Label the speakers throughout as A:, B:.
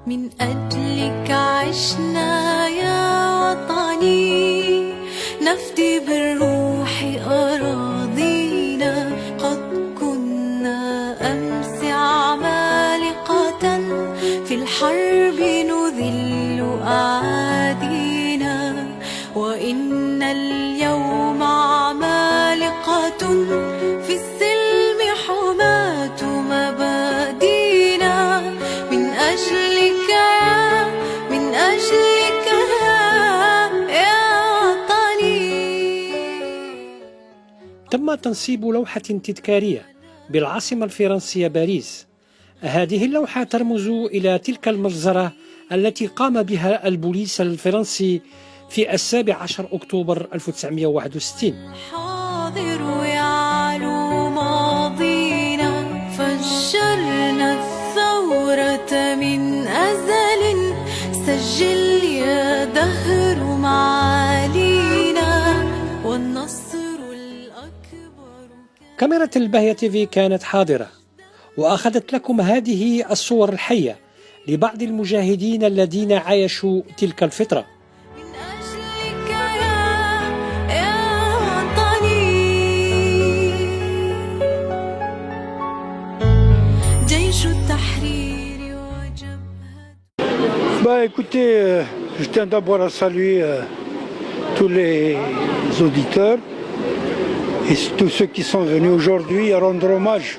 A: من أجلك عشنا يا وطني نفدي بالروح أراضينا قد كنا أمس عمالقة في الحرب نذل أعادينا وإن اليوم عمالقة في السلم حماة مبادينا من أجلك يا وطني.
B: تم تنصيب لوحة تذكارية بالعاصمة الفرنسية باريس. هذه اللوحة ترمز إلى تلك المجزرة التي قام بها البوليس الفرنسي في 17 أكتوبر 1961.
A: الحاضر يعلو ماضينا فجرنا الثورة من أزل سجل يا دهر معالينا والنصر الأكبر.
B: كاميرا الباهية تيفي كانت حاضرة وأخذت لكم هذه الصور الحية لبعض المجاهدين الذين عايشوا تلك الفترة.
A: من أجلك يا وطني جيش التحرير وجبهة.
C: Écoutez, je tiens d'abord à saluer tous les auditeurs et tous ceux qui sont venus aujourd'hui à rendre hommage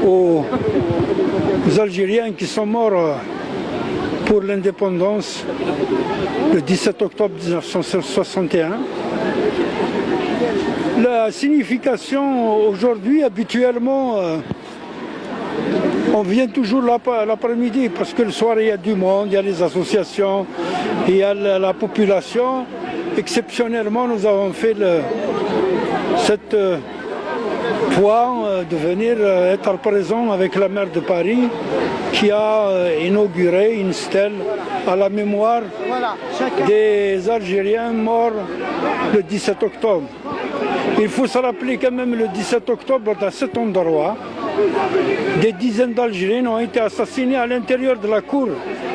C: aux Algériens qui sont morts pour l'indépendance le 17 octobre 1961. La signification aujourd'hui, habituellement, on vient toujours l'après-midi parce que le soir il y a du monde, il y a les associations, il y a la population. Exceptionnellement, nous avons fait cette fois de venir être présent avec la maire de Paris qui a inauguré une stèle à la mémoire des Algériens morts le 17 octobre. Il faut se rappeler quand même le 17 octobre, dans cet endroit, des dizaines d'Algériens ont été assassinés à l'intérieur de la cour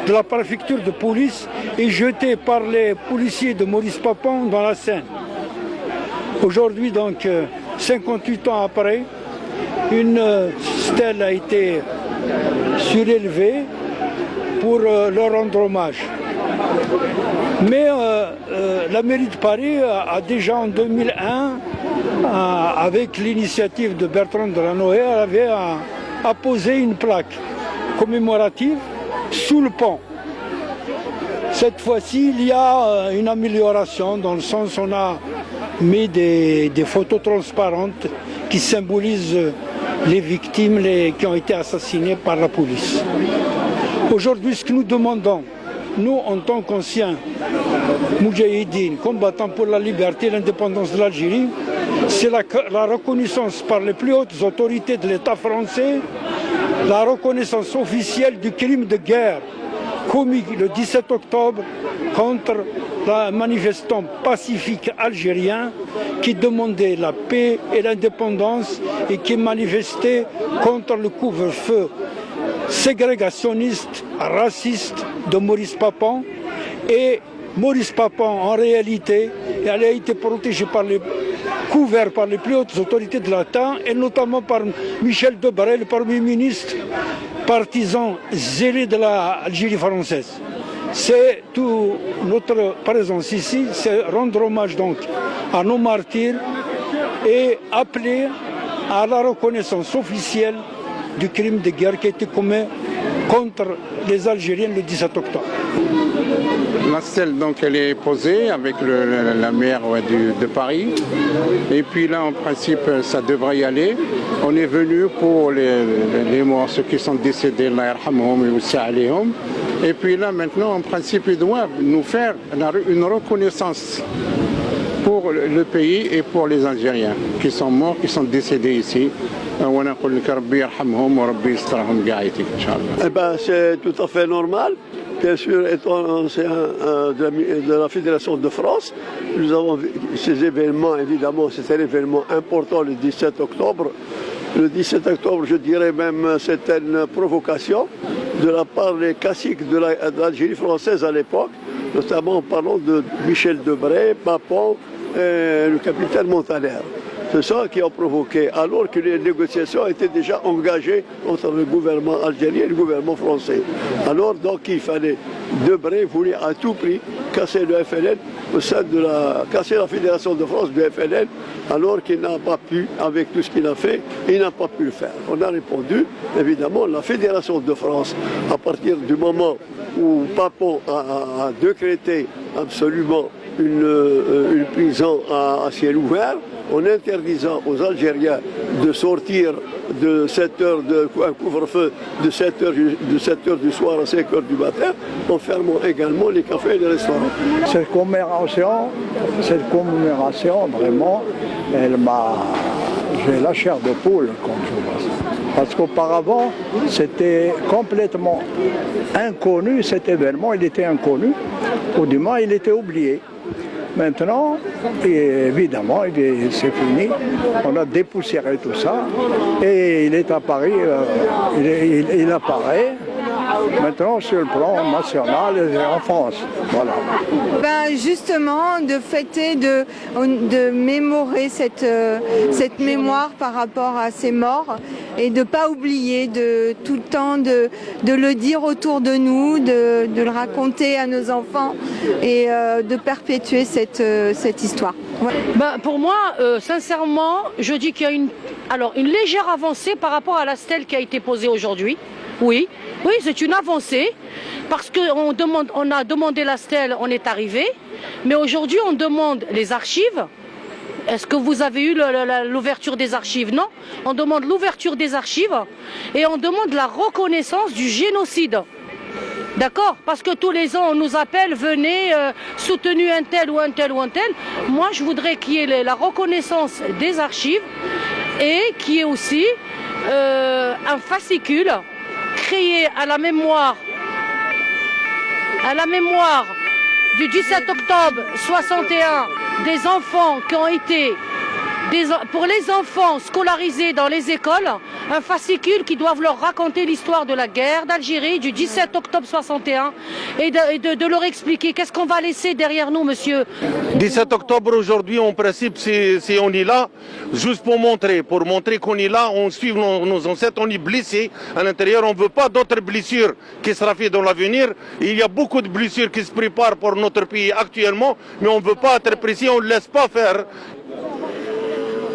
C: de la préfecture de police et jetés par les policiers de Maurice Papon dans la Seine. Aujourd'hui, donc, 58 ans après, une stèle a été surélevée pour leur rendre hommage. Mais la mairie de Paris a déjà en 2001, avec l'initiative de Bertrand Delanoë, avait apposé une plaque commémorative sous le pont. Cette fois-ci, il y a une amélioration dans le sens où on a mis des photos transparentes qui symbolisent les victimes qui ont été assassinées par la police. Aujourd'hui, ce que nous demandons, nous en tant qu'anciens moudjahidines, combattants pour la liberté et l'indépendance de l'Algérie, c'est la reconnaissance par les plus hautes autorités de l'État français, la reconnaissance officielle du crime de guerre commis le 17 octobre contre les manifestants pacifiques algériens qui demandaient la paix et l'indépendance et qui manifestaient contre le couvre-feu ségrégationniste, raciste de Maurice Papon. Et Maurice Papon, en réalité, elle a été protégée couvert par les plus hautes autorités de l'État et notamment par Michel Debré, le Premier ministre, partisan zélé de l'Algérie française. C'est toute notre présence ici, c'est rendre hommage donc à nos martyrs et appeler à la reconnaissance officielle du crime de guerre qui a été commis contre les Algériens le 17 octobre.
D: La stèle, donc, elle est posée avec la maire de Paris. Et puis là, en principe, ça devrait y aller. On est venu pour les morts, ceux qui sont décédés, Allah yarhamhum et aussi alayhum. Et puis là, maintenant, en principe, ils doivent nous faire une reconnaissance pour le pays et pour les Algériens qui sont morts, qui sont décédés ici.
E: Eh ben, c'est tout à fait normal. Bien sûr, étant ancien de la Fédération de France, nous avons ces événements, évidemment, c'était un événement important le 17 octobre. Le 17 octobre, je dirais même, c'était une provocation de la part des caciques de l'Algérie française à l'époque, notamment en parlant de Michel Debré, Papon et le capitaine Montaner. C'est ça qui a provoqué, alors que les négociations étaient déjà engagées entre le gouvernement algérien et le gouvernement français. Alors donc il fallait, Debré voulait à tout prix casser le FLN au sein de casser la Fédération de France du FLN, alors qu'il n'a pas pu, avec tout ce qu'il a fait, il n'a pas pu le faire. On a répondu, évidemment, la Fédération de France, à partir du moment où Papon a décrété absolument une prison à ciel ouvert, en interdisant aux Algériens de sortir de 7 heures, un couvre-feu de 7 heures du soir à 5 heures du matin, en fermant également les cafés et les restaurants.
C: Cette commémoration, vraiment, j'ai la chair de poule quand je vois ça. Parce qu'auparavant, c'était complètement inconnu, cet événement, il était inconnu, ou du moins il était oublié. Maintenant, évidemment, c'est fini. On a dépoussiéré tout ça et il est à Paris, il apparaît maintenant sur le plan national et en France. Voilà.
F: Justement, de fêter, de mémorer cette mémoire par rapport à ces morts et de ne pas oublier de tout le temps de le dire autour de nous, de le raconter à nos enfants et de perpétuer cette histoire. Ouais.
G: Pour moi, sincèrement, je dis qu'il y a une légère avancée par rapport à la stèle qui a été posée aujourd'hui. Oui, c'est une avancée parce qu'on a demandé la stèle, on est arrivé, mais aujourd'hui on demande les archives. Est-ce que vous avez eu l'ouverture des archives? Non, on demande l'ouverture des archives et on demande la reconnaissance du génocide. D'accord? Parce que tous les ans on nous appelle, venez, soutenu un tel ou un tel ou un tel. Moi je voudrais qu'il y ait la reconnaissance des archives et qu'il y ait aussi un fascicule créé à la mémoire du 17 octobre 61 des enfants qui ont été, pour les enfants scolarisés dans les écoles, un fascicule qui doivent leur raconter l'histoire de la guerre d'Algérie du 17 octobre 61 et de leur expliquer qu'est-ce qu'on va laisser derrière nous, monsieur.
H: 17 octobre aujourd'hui, en principe, c'est on est là, juste pour montrer qu'on est là, on suit nos ancêtres, on est blessés à l'intérieur, on ne veut pas d'autres blessures qui sera fait dans l'avenir. Il y a beaucoup de blessures qui se préparent pour notre pays actuellement, mais on ne veut pas être précis, on ne laisse pas faire.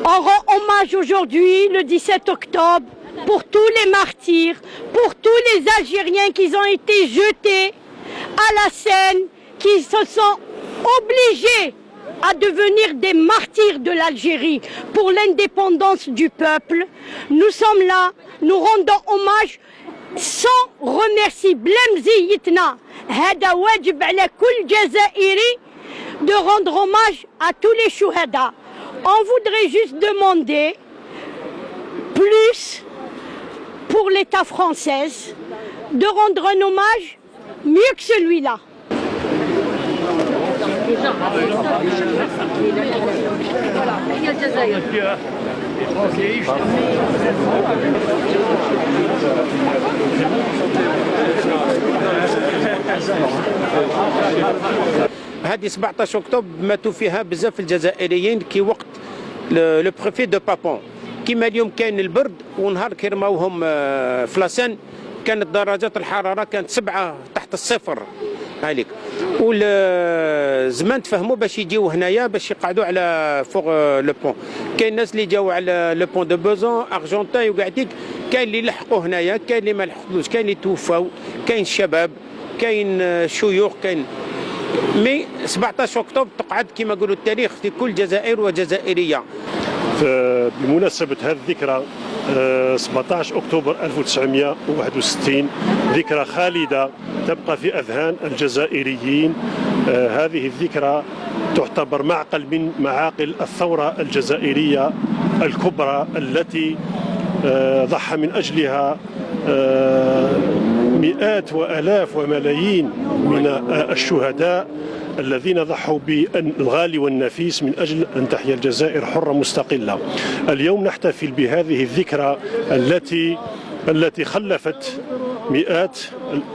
I: On rend hommage aujourd'hui, le 17 octobre, pour tous les martyrs, pour tous les Algériens qui ont été jetés à la Seine, qui se sont obligés à devenir des martyrs de l'Algérie pour l'indépendance du peuple. Nous sommes là, nous rendons hommage sans remercier Blemziyitna, hada wajib ala kul jazairi, de rendre hommage à tous les chouhada. On voudrait juste demander plus pour l'État français, de rendre un hommage mieux que celui-là.
J: هذه 17 أكتوبر ماتوا فيها بزاف الجزائريين كي وقت لو بريفي دو بابون كيما اليوم كاين البرد ونهار كي رماوهم في لاسان كانت درجات الحرارة كانت 7 تحت الصفر هاليك والزمان تفهموا باش يجيو هنايا باش يقعدوا على فوق لو بون. كاين الناس اللي جاوا على لو بون دو بوزون ارجنتين وقاعدين كاين اللي لحقوا هنايا كاين اللي ما لحقوش كاين اللي توفاو كاين شباب كاين شيوخ كاين مي 17 أكتوبر تقعد كما يقولوا التاريخ في كل جزائر وجزائرية.
K: بمناسبة هذه الذكرى 17 أكتوبر 1961 ذكرى خالدة تبقى في أذهان الجزائريين. هذه الذكرى تعتبر معقل من معاقل الثورة الجزائرية الكبرى التي ضحى من أجلها مئات وآلاف وملايين من الشهداء الذين ضحوا بالغالي والنفيس من أجل أن تحيا الجزائر حرة مستقلة. اليوم نحتفل بهذه الذكرى التي خلفت مئات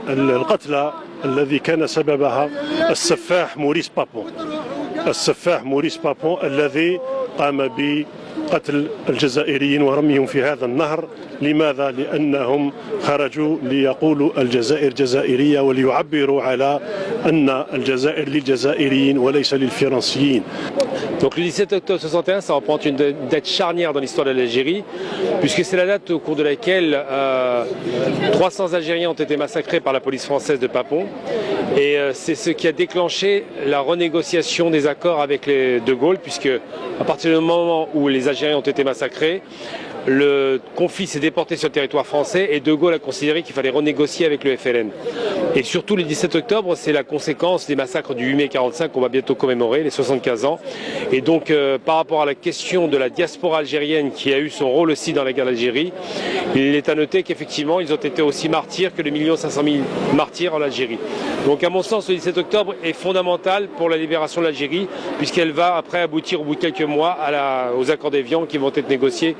K: القتلى الذي كان سببها السفاح موريس بابون الذي قام بقتل الجزائريين ورميهم في هذا النهر. لماذا؟ لأنهم خرجوا ليقولوا الجزائر جزائرية وليعبروا على أن الجزائر للجزائريين وليس للفرنسيين.
L: Donc le 17 octobre 61, ça représente une date charnière dans l'histoire de l'Algérie, puisque c'est la date au cours de laquelle 300 Algériens ont été massacrés par la police française de Papon. Et c'est ce qui a déclenché la renégociation des accords avec les De Gaulle, puisque à partir du moment où les Algériens ont été massacrés, le conflit s'est déporté sur le territoire français et De Gaulle a considéré qu'il fallait renégocier avec le FLN. Et surtout le 17 octobre, c'est la conséquence des massacres du 8 mai 45 qu'on va bientôt commémorer, les 75 ans. Et donc par rapport à la question de la diaspora algérienne qui a eu son rôle aussi dans la guerre d'Algérie, il est à noter qu'effectivement ils ont été aussi martyrs que le 1 500 000 martyrs en Algérie. Donc à mon sens le 17 octobre est fondamental pour la libération de l'Algérie, puisqu'elle va après aboutir au bout de quelques mois aux accords d'Évian qui vont être négociés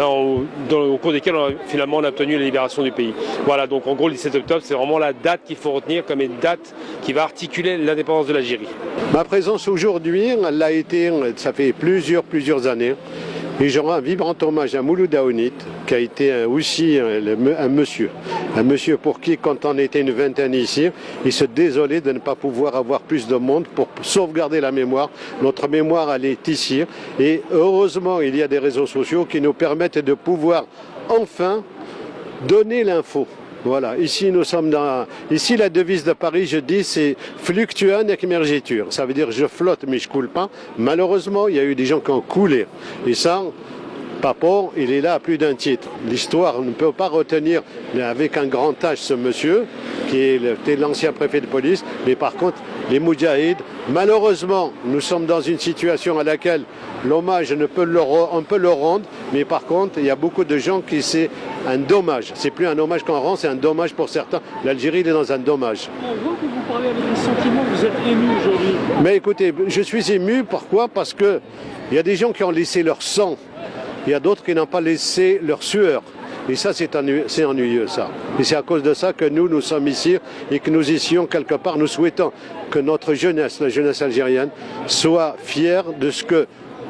L: au cours desquels finalement on a obtenu la libération du pays. Voilà, donc en gros le 17 octobre c'est vraiment la date qu'il faut retenir comme une date qui va articuler l'indépendance de l'Algérie.
E: Ma présence aujourd'hui, elle a été, ça fait plusieurs années, et je rends un vibrant hommage à Mouloud Aounit, qui a été aussi un monsieur pour qui, quand on était une vingtaine ici, il se désolait de ne pas pouvoir avoir plus de monde pour sauvegarder la mémoire. Notre mémoire, elle est ici, et heureusement, il y a des réseaux sociaux qui nous permettent de pouvoir enfin donner l'info. Voilà, ici nous sommes ici la devise de Paris, je dis, c'est fluctuant avec mergiture. Ça veut dire je flotte mais je coule pas. Malheureusement, il y a eu des gens qui ont coulé. Et ça, Papon, il est là à plus d'un titre. L'histoire ne peut pas retenir avec un grand H ce monsieur, qui était l'ancien préfet de police, mais par contre, les Moudjahides, malheureusement, nous sommes dans une situation à laquelle l'hommage, on peut le rendre, mais par contre, il y a beaucoup de gens qui c'est un dommage. C'est plus un hommage qu'on rend, c'est un dommage pour certains. L'Algérie est dans un dommage.
M: On voit que vous parlez avec des sentiments, vous êtes ému aujourd'hui.
E: Mais écoutez, je suis ému, pourquoi? Parce que il y a des gens qui ont laissé leur sang. Il y a d'autres qui n'ont pas laissé leur sueur. Et ça, c'est ennuyeux, ça. Et c'est à cause de ça que nous sommes ici et que nous issions quelque part. Nous souhaitons que notre jeunesse, la jeunesse algérienne, soit fière de ce que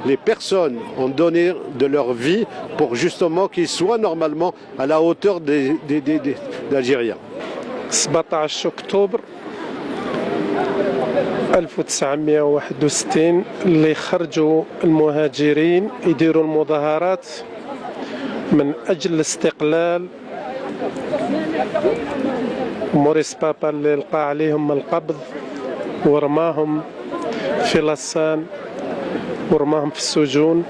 E: les personnes ont donné de leur vie pour justement qu'ils soient normalement à la hauteur des Algériens.
N: 17 أكتوبر 1961 اللي خرجوا المهاجرين يديروا المظاهرات من أجل الاستقلال. موريس بابا اللي لقى عليهم القبض ورماهم في لسان ورماهم في السجون،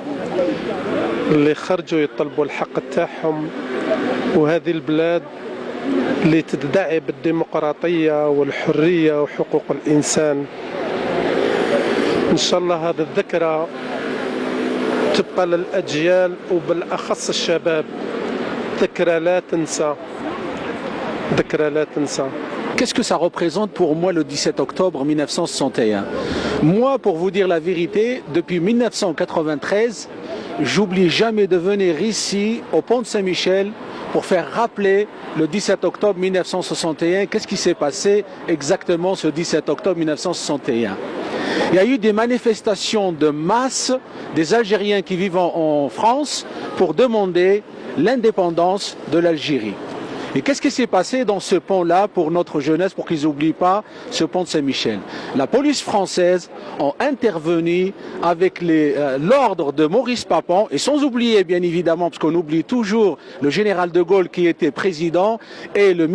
N: اللي خرجوا يطلبوا الحق تاعهم. وهذه البلاد اللي تدعي بالديمقراطية والحرية وحقوق الإنسان، إن شاء الله هذه الذكرى تبقى للأجيال وبالأخص الشباب ذكرى لا تنسى، ذكرى لا تنسى.
O: Qu'est-ce que ça représente pour moi le 17 octobre 1961? Moi, pour vous dire la vérité, depuis 1993, j'oublie jamais de venir ici, au pont de Saint-Michel, pour faire rappeler le 17 octobre 1961. Qu'est-ce qui s'est passé exactement ce 17 octobre 1961? Il y a eu des manifestations de masse des Algériens qui vivent en France pour demander l'indépendance de l'Algérie. Et qu'est-ce qui s'est passé dans ce pont-là pour notre jeunesse, pour qu'ils n'oublient pas ce pont de Saint-Michel? La police française a intervenu avec l'ordre de Maurice Papon, et sans oublier bien évidemment, parce qu'on oublie toujours le général de Gaulle qui était président, et le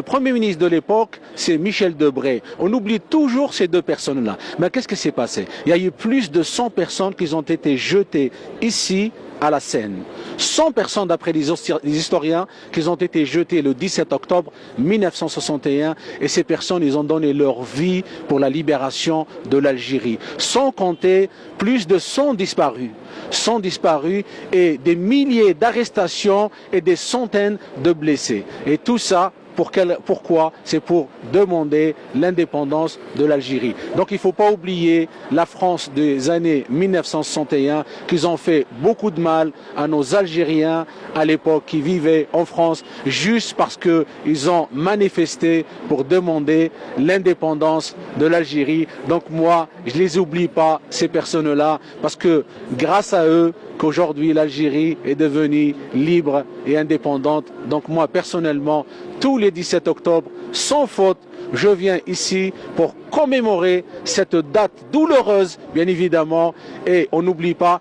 O: premier ministre de l'époque, c'est Michel Debré. On oublie toujours ces deux personnes-là. Mais qu'est-ce qui s'est passé? Il y a eu plus de 100 personnes qui ont été jetées ici, à la Seine. 100 personnes d'après les historiens qui ont été jetées le 17 octobre 1961, et ces personnes, ils ont donné leur vie pour la libération de l'Algérie. Sans compter plus de 100 disparus. 100 disparus et des milliers d'arrestations et des centaines de blessés. Et tout ça Pourquoi? C'est pour demander l'indépendance de l'Algérie. Donc il ne faut pas oublier la France des années 1961, qu'ils ont fait beaucoup de mal à nos Algériens à l'époque qui vivaient en France, juste parce qu'ils ont manifesté pour demander l'indépendance de l'Algérie. Donc moi, je ne les oublie pas, ces personnes-là, parce que grâce à eux, qu'aujourd'hui l'Algérie est devenue libre et indépendante. Donc moi, personnellement, tous les 17 octobre, sans faute, je viens ici pour commémorer cette date douloureuse, bien évidemment, et on n'oublie pas.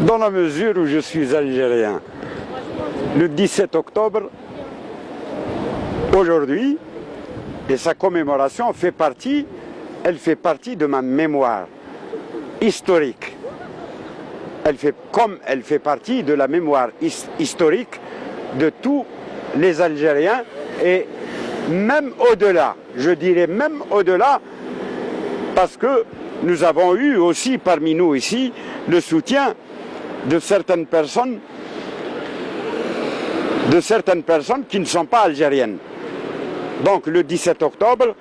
P: Dans la mesure où je suis algérien, le 17 octobre, aujourd'hui, et sa commémoration elle fait partie de ma mémoire historique. Elle fait partie de la mémoire historique de tous les Algériens et même au-delà, je dirais même au-delà, parce que nous avons eu aussi parmi nous ici le soutien de certaines personnes qui ne sont pas algériennes. Donc le 17 octobre,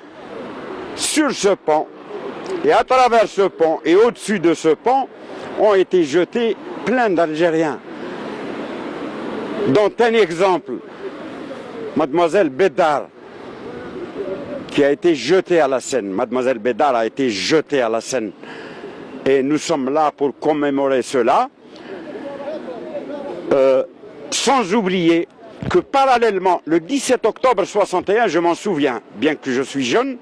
P: sur ce pont, et à travers ce pont et au-dessus de ce pont, ont été jetés plein d'Algériens. Dont un exemple, Mademoiselle Bédar, qui a été jetée à la Seine. Mademoiselle Bédar a été jetée à la Seine. Et nous sommes là pour commémorer cela, sans oublier que parallèlement, le 17 octobre 61, je m'en souviens, bien que je suis jeune,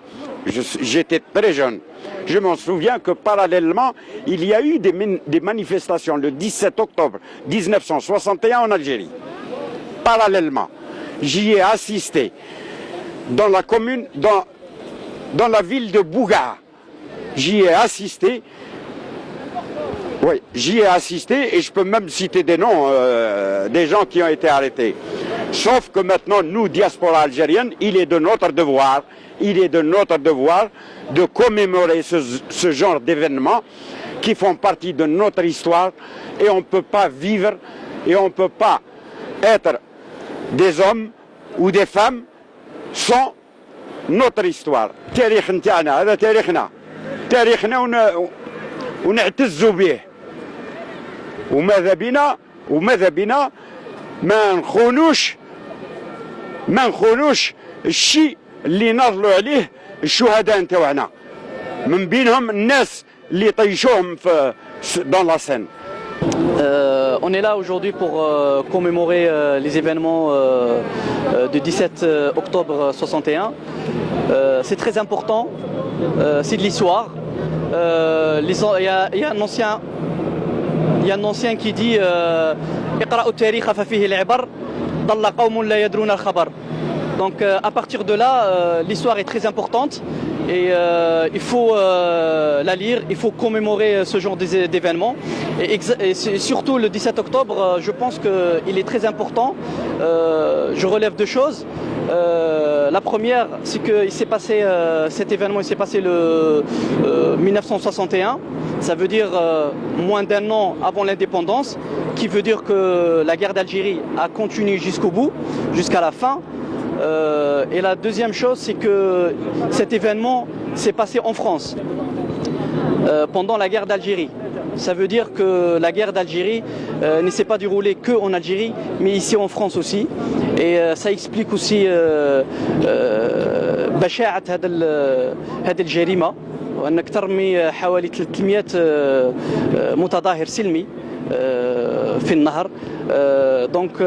P: j'étais très jeune, je m'en souviens que parallèlement, il y a eu des manifestations le 17 octobre 1961 en Algérie. Parallèlement, j'y ai assisté dans la commune, dans la ville de Bouga. J'y ai assisté. Oui, j'y ai assisté et je peux même citer des noms des gens qui ont été arrêtés. Sauf que maintenant, nous, diaspora algérienne, il est de notre devoir de commémorer ce genre d'événements qui font partie de notre histoire et on ne peut pas vivre et on ne peut pas être des hommes ou des femmes sans notre histoire. تاريخ نتاعنا هذا تاريخنا ونعتز به وماذا بنا ما نخونوش الشيء اللي ناضلوا عليه الشهداء نتاعنا من بينهم الناس اللي طيشوهم dans la Seine.
Q: On est là aujourd'hui pour commémorer les événements du 17 octobre 61. C'est très important, c'est de l'histoire. Il y a un ancien qui dit اقرأوا التاريخ ففيه العبر ضل قوم لا يدرون الخبر. Donc à partir de là, l'histoire est très importante et il faut la lire, il faut commémorer ce genre d'événements. Et surtout le 17 octobre, je pense qu'il est très important. Je relève deux choses. La première, c'est que cet événement s'est passé le 1961. Ça veut dire moins d'un an avant l'indépendance, qui veut dire que la guerre d'Algérie a continué jusqu'au bout, jusqu'à la fin. Et la deuxième chose, c'est que cet événement s'est passé en France, pendant la guerre d'Algérie. Ça veut dire que la guerre d'Algérie ne s'est pas déroulée qu'en Algérie, mais ici en France aussi. Et ça explique aussi بشاعة هذه الجريمة وأنك ترمي حوالي 300 متظاهر سلمي في النهر. دونك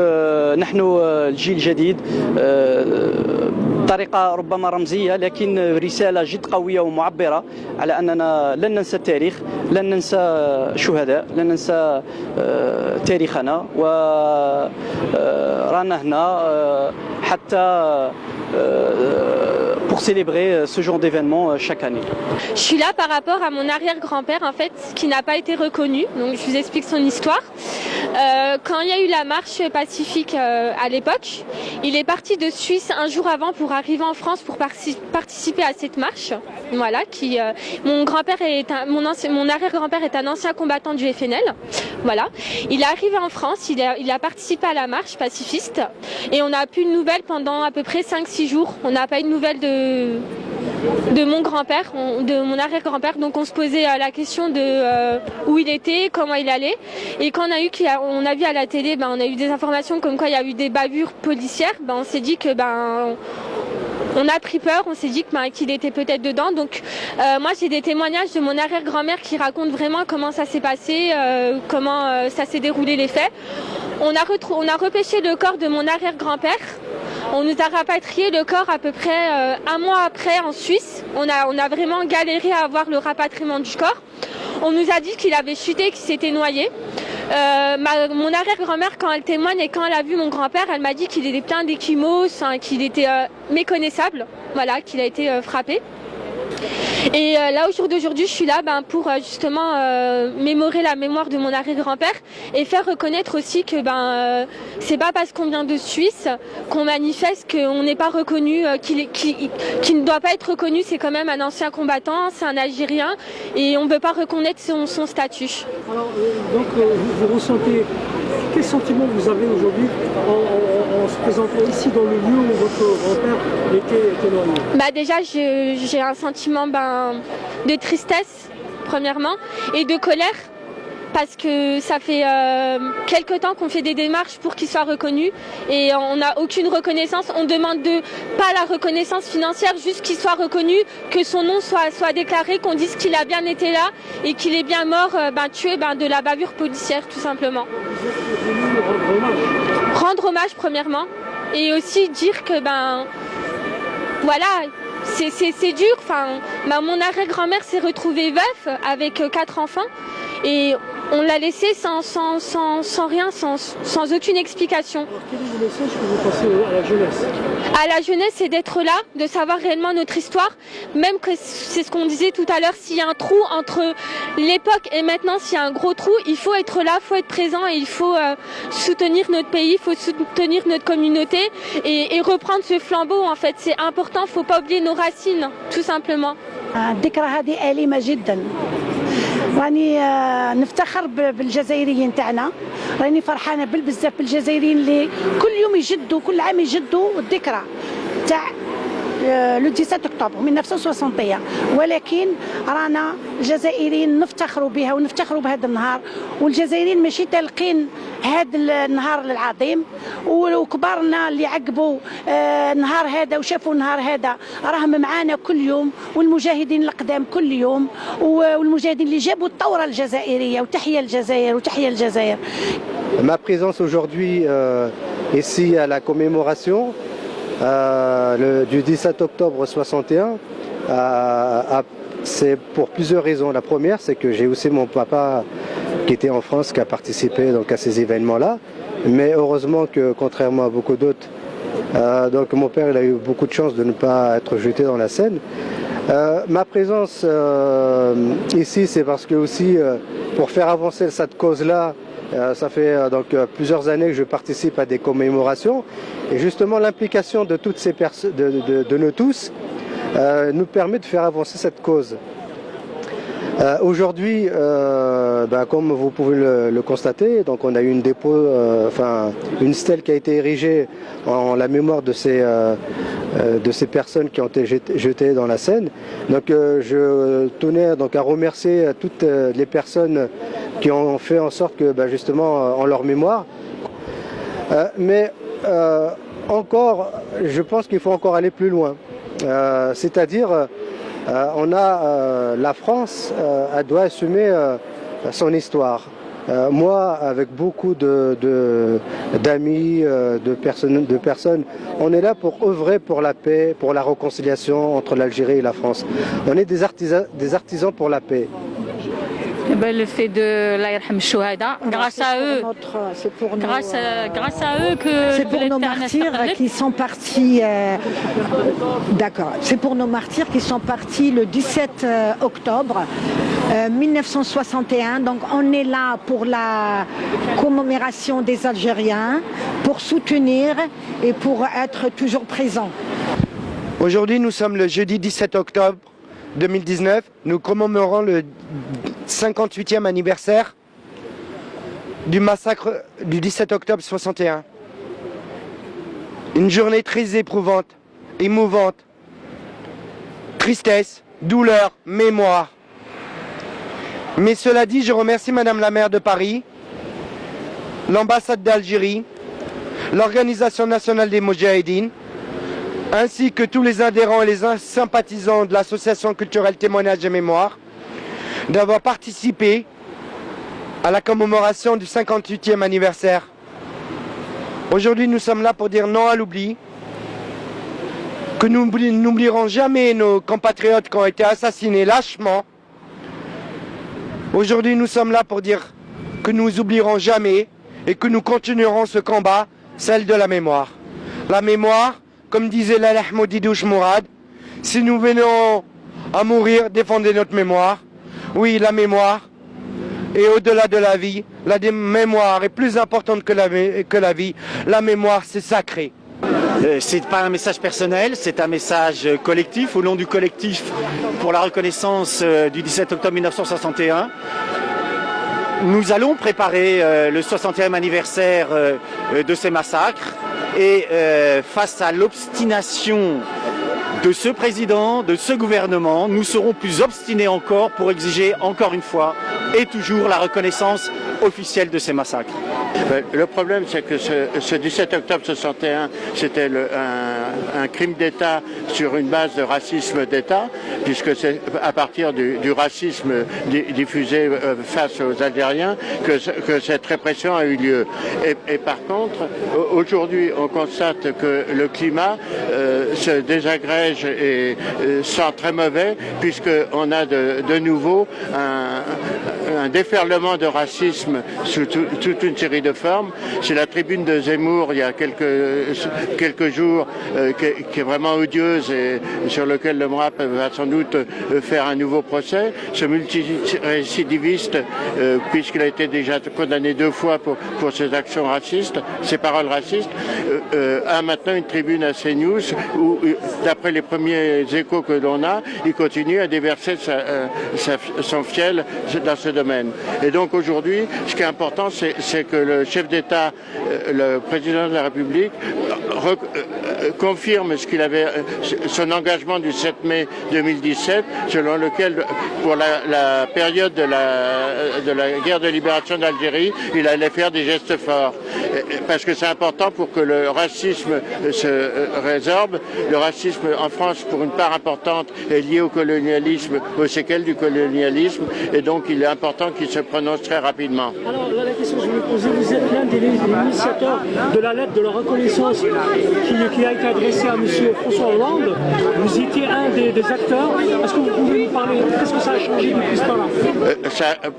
Q: نحن الجيل الجديد بطريقة ربما رمزية لكن رسالة جد قوية ومعبرة على أننا لن ننسى التاريخ، لن ننسى الشهداء، لن ننسى تاريخنا ورانا هنا حتى pour célébrer ce genre d'événement chaque année.
R: Je suis là par rapport à mon arrière-grand-père en fait, qui n'a pas été reconnu. Donc je vous explique son histoire. Quand il y a eu la marche pacifique à l'époque, il est parti de Suisse un jour avant pour arriver en France pour participer à cette marche. Voilà, mon grand-père mon arrière-grand-père est un ancien combattant du FNL. Voilà, il est arrivé en France, il a participé à la marche pacifiste et on n'a plus de nouvelles pendant à peu près 5-6 jours. On n'a pas eu de nouvelles de mon grand-père, de mon arrière-grand-père. Donc on se posait la question de où il était, comment il allait. Et quand on a vu à la télé, on a eu des informations comme quoi il y a eu des bavures policières. On s'est dit que on a pris peur, on s'est dit qu'il était peut-être dedans. Donc moi j'ai des témoignages de mon arrière-grand-mère qui racontent vraiment comment ça s'est passé, comment ça s'est déroulé les faits. On a repêché le corps de mon arrière-grand-père. On nous a rapatrié le corps à peu près un mois après en Suisse. On a vraiment galéré à avoir le rapatriement du corps. On nous a dit qu'il avait chuté, qu'il s'était noyé. Mon arrière-grand-mère, quand elle témoigne et quand elle a vu mon grand-père, elle m'a dit qu'il était plein d'échymoses, qu'il était méconnaissable, voilà, qu'il a été frappé. Et là, au jour d'aujourd'hui, je suis là pour justement mémorer la mémoire de mon arrière-grand-père et faire reconnaître aussi que c'est pas parce qu'on vient de Suisse qu'on manifeste qu'on n'est pas reconnu, qu'il ne doit pas être reconnu. C'est quand même un ancien combattant, c'est un Algérien et on ne veut pas reconnaître son statut.
M: Alors, donc, vous ressentez, quel sentiment vous avez aujourd'hui en se présentant ici dans le lieu où votre grand-père était noyé?
R: Déjà, j'ai un sentiment de tristesse, premièrement, et de colère, parce que ça fait quelque temps qu'on fait des démarches pour qu'il soit reconnu et on n'a aucune reconnaissance. On demande pas la reconnaissance financière, juste qu'il soit reconnu, que son nom soit déclaré, qu'on dise qu'il a bien été là et qu'il est bien mort, tué de la bavure policière, tout simplement. Rendre hommage, premièrement, et aussi dire que voilà, c'est dur. Mon arrière-grand-mère s'est retrouvée veuf avec 4 enfants et on l'a laissé sans rien, sans aucune explication.
M: Alors, quel est le message que vous passez à la jeunesse?
R: À la jeunesse, c'est d'être là, de savoir réellement notre histoire. Même que c'est ce qu'on disait tout à l'heure, s'il y a un trou entre l'époque et maintenant, s'il y a un gros trou, il faut être là, il faut être présent et il faut soutenir notre pays, il faut soutenir notre communauté et reprendre ce flambeau. En fait, c'est important, il ne faut pas oublier nos racines, tout simplement.
I: الذكرى هذه أليمة جدا. راني نفتخر بالجزائريين تاعنا، راني فرحانة بزاف بالجزائريين اللي كل يوم يجدوا، كل عام يجدوا الذكرى تاع لو 17 أكتوبر 1961. ولكن رانا الجزائريين نفتخروا بها ونفتخروا بهذا النهار، والجزائريين ماشي تالقين هذا النهار العظيم، وكبارنا اللي عقبوا النهار هذا وشافوا النهار هذا راهم معانا كل يوم، والمجاهدين القدام كل يوم، والمجاهدين اللي جابوا الثورة الجزائرية. وتحية الجزائر وتحية الجزائر.
S: Ma présence aujourd'hui ici à la commémoration du 17 octobre 61, c'est pour plusieurs raisons. La première, c'est que j'ai aussi mon papa qui était en France, qui a participé donc à ces événements-là. Mais heureusement que, contrairement à beaucoup d'autres, donc mon père il a eu beaucoup de chance de ne pas être jeté dans la Seine. Ma présence ici, c'est parce que aussi pour faire avancer cette cause-là, ça fait donc plusieurs années que je participe à des commémorations et justement l'implication de toutes ces personnes, de nous tous, nous permet de faire avancer cette cause. Aujourd'hui, comme vous pouvez le constater, donc on a eu une stèle qui a été érigée en la mémoire de ces personnes qui ont été jetées dans la Seine. Donc je tenais donc à remercier toutes les personnes qui ont fait en sorte que justement en leur mémoire. Mais encore, je pense qu'il faut encore aller plus loin. C'est-à-dire la France, elle doit assumer son histoire. Moi, avec beaucoup d'amis, de personnes, on est là pour œuvrer pour la paix, pour la réconciliation entre l'Algérie et la France. On est des artisans pour la paix.
T: Le fait de l'Aïrham Chouhada, grâce à eux, que
U: c'est pour nos martyrs qui sont partis. D'accord. C'est pour nos martyrs qui sont partis le 17 octobre 1961. Donc on est là pour la commémoration des Algériens, pour soutenir et pour être toujours présent.
B: Aujourd'hui, nous sommes le jeudi 17 octobre 2019. Nous commémorons le 58e anniversaire du massacre du 17 octobre 61. Une journée très éprouvante, émouvante, tristesse, douleur, mémoire. Mais cela dit, je remercie Madame la maire de Paris, l'ambassade d'Algérie, l'Organisation nationale des Moudjahidines, ainsi que tous les adhérents et les sympathisants de l'association culturelle Témoignages et Mémoire, d'avoir participé à la commémoration du 58e anniversaire. Aujourd'hui, nous sommes là pour dire non à l'oubli, que nous n'oublierons jamais nos compatriotes qui ont été assassinés lâchement. Aujourd'hui, nous sommes là pour dire que nous n'oublierons jamais et que nous continuerons ce combat, celle de la mémoire. La mémoire, comme disait l'Allah Moudidouche Mourad, si nous venons à mourir, défendez notre mémoire. Oui, la mémoire. Et au-delà de la vie, la mémoire est plus importante que la vie. La mémoire, c'est sacré.
V: C'est pas un message personnel, c'est un message collectif, au nom du collectif pour la reconnaissance du 17 octobre 1961. Nous allons préparer le 60e anniversaire de ces massacres et face à l'obstination de ce président, de ce gouvernement, nous serons plus obstinés encore pour exiger encore une fois et toujours la reconnaissance officielle de ces massacres.
D: Le problème, c'est que ce 17 octobre 61, c'était un crime d'État sur une base de racisme d'État, puisque c'est à partir du racisme diffusé face aux Algériens que cette répression a eu lieu. Et par contre, aujourd'hui, on constate que le climat se désagrège et sent très mauvais, puisqu'on a de nouveau un déferlement de racisme sous toute une série de formes. C'est la tribune de Zemmour il y a quelques jours qui est vraiment odieuse et sur lequel le MRAP va sans doute faire un nouveau procès. Ce multirécidiviste, puisqu'il a été déjà condamné 2 fois pour ses actions racistes, ses paroles racistes, a maintenant une tribune à CNews où, d'après les premiers échos que l'on a, il continue à déverser son fiel dans ce domaine. Et donc aujourd'hui, ce qui est important, c'est que le chef d'État, le président de la République, confirme son engagement du 7 mai 2017, selon lequel, pour la période de la guerre de libération d'Algérie, il allait faire des gestes forts. Parce que c'est important pour que le racisme se résorbe. Le racisme en France, pour une part importante, est lié au colonialisme, aux séquelles du colonialisme, et donc il est important qu'il se prononce très rapidement.
M: Alors la question que je vais vous poser, vous êtes l'un des initiateurs de la lettre de la reconnaissance qui a été adressée à M. François Hollande. Vous étiez un des acteurs. Est-ce que vous pouvez nous parler? Qu'est-ce que ça a changé depuis ce temps-là?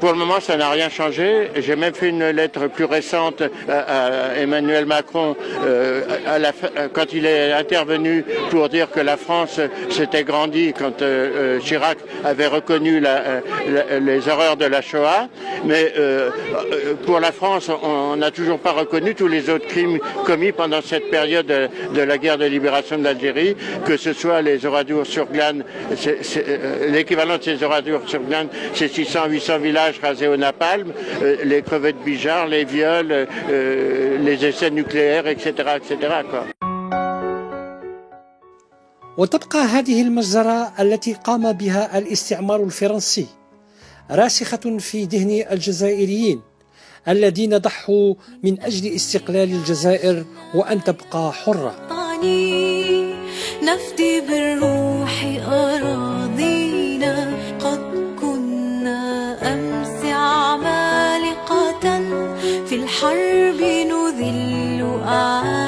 D: Pour le moment, ça n'a rien changé. J'ai même fait une lettre plus récente à Emmanuel Macron quand il est intervenu pour dire que la France s'était grandie quand Chirac avait reconnu les horreurs de la Shoah. Mais pour la France, on n'a toujours pas reconnu tous les autres crimes commis pendant cette période de la guerre de libération de l'Algérie, que ce soit les Oradours sur Glane, l'équivalent de ces Oradours sur Glane, c'est 600-800 villages rasés au napalm, les crevettes Bijar, les viols, les essais nucléaires, etc. etc. quoi.
W: وتبقى هذه المجزرة التي قام بها الاستعمار الفرنسي راسخة في ذهن الجزائريين الذين ضحوا من أجل استقلال الجزائر وأن تبقى حرة.
A: نفدي بالروح أراضينا قد كنا أمس عمالقة في الحرب نذل أعادينا